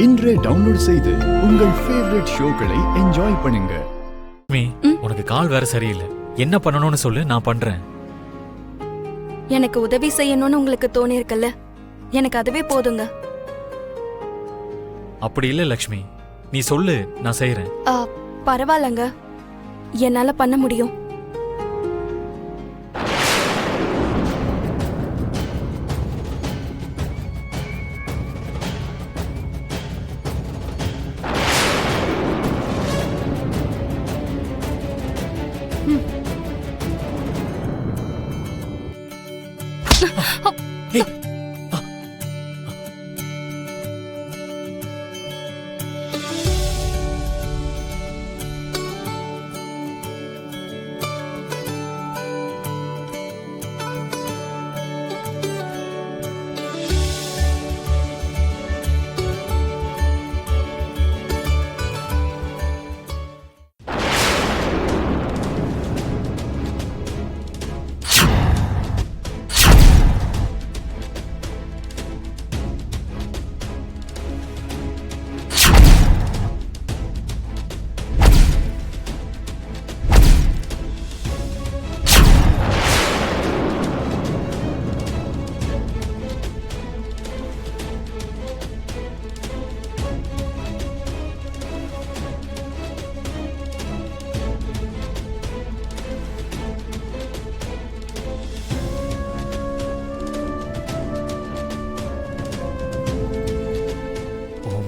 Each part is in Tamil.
இன்றே டவுன்லோட் செய்து உங்கள் ஃபேவரட் ஷோக்களை என்ஜாய் பண்ணுங்க. உனக்கு கால் வேற சரியில்லை, என்ன பண்ணணும்னு சொல்லு, நான் பண்றேன். எனக்கு உதவி செய்யணும்னு உங்களுக்கு தோணி இருக்குல்ல, எனக்கு அதுவே போதுங்க. அப்படி இல்ல லக்ஷ்மி, நீ சொல்லு, நான் செய்யறேன். பரவாயில்லங்க, என்னால பண்ண முடியும்.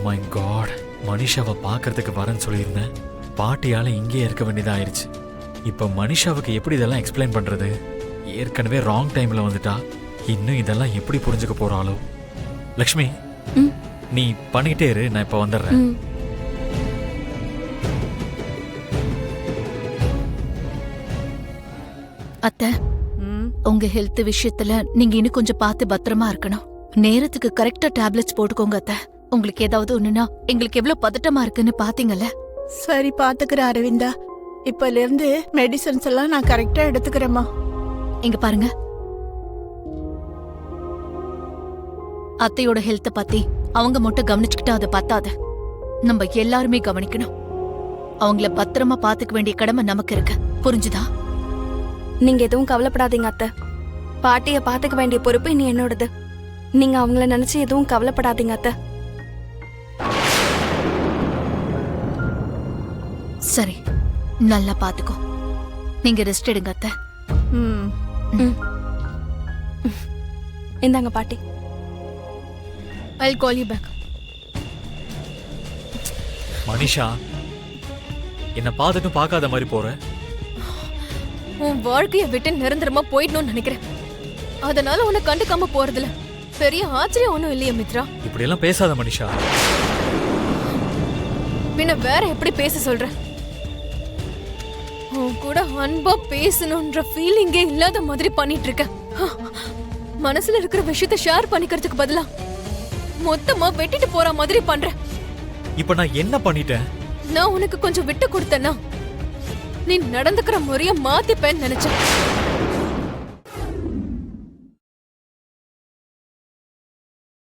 மை காட், மனிஷாவை பார்க்கறதுக்கு வரேன்னு சொல்லியிருந்தேன். பாட்டியால இங்கே இருக்க வேண்டியதாயிருச்சு. இப்ப மனிஷாவுக்கு எப்படி இதெல்லாம் எக்ஸ்பிளைன் பண்றது? ஏற்கனவே ராங் டைம்ல வந்துட்டா. இன்னும் இதெல்லாம் எப்படி புரிஞ்சுக்க போறாளோ? லக்ஷ்மி, நீ பண்ணிட்டே இரு, நான் இப்ப வந்துடுறேன். அத்தை, உங்க ஹெல்த் விஷயத்துல நீங்க இன்னும் கொஞ்சம் பார்த்து பத்திரமா இருக்கணும். நேரத்துக்கு கரெக்டா டேப்லெட்ஸ் போட்டுக்கோங்க அத்தை. உங்களுக்கு ஏதாவது ஒண்ணுனா எங்களுக்கு எவ்வளவு பதட்டமா இருக்குன்னு பாத்தீங்கல்ல. சரி, பாத்துக்கிறேன் அரவிந்தா. இப்பல இருந்து மெடிசன்ஸ் எல்லாம் நான் கரெக்டா எடுத்துக்கிறேம்மா. இங்க பாருங்க, அத்தையோட ஹெல்த்த பத்தி அவங்க மட்டும் கவனிச்சுக்கிட்டா அதை பத்தாது, நம்ம எல்லாருமே கவனிக்கணும். அவங்கள பத்திரமா பாத்துக்க வேண்டிய கடமை நமக்கு இருக்கு, புரிஞ்சுதா? நீங்க எதுவும் கவலைப்படாதீங்க அத்தை. பாட்டிய பாத்துக்க வேண்டிய பொறுப்பு இனி என்னோடது. நீங்க அவங்கள நினைச்சு எதுவும் கவலைப்படாதீங்க அத்தை. சரி, நல்லா பாத்துக்கோ. நீங்க ரெஸ்ட் எடுங்க அத்தை. இந்தாங்க பாட்டி. I'll call you back. Manisha, என்ன பார்த்துட்டும் பார்க்காத மாதிரி போற. உன் வாழ்க்கைய விட்டு நிரந்தரமா போயிடணும்னு நினைக்கிறேன். அதனால உன்னை கண்டுக்காம போறதுல பெரிய ஆச்சரியம் ஒண்ணும் இல்லையா மித்ரா? இப்படி எல்லாம் பேசாத மனிஷா. பின்ன வேற எப்படி பேச சொல்ற? உன் கூட அன்பா பேசணும்ன்ற ஃபீலிங்கே இல்லாத மாதிரி பண்ணிட்டு இருக்க. மனசுல இருக்கிற விஷயத்த ஷேர் பண்ணிக்கிறதுக்கு பதிலா மொத்தமா வெட்டிட்டு போற மாதிரி பண்ற. இப்ப நான் என்ன பண்ணிட்டேன்? நான் உனக்கு கொஞ்சம் விட்டு கொடுத்தேன்னா நீ நடந்துக்கிற முறைய மாத்திப்பேன்னு நினைச்சேன்.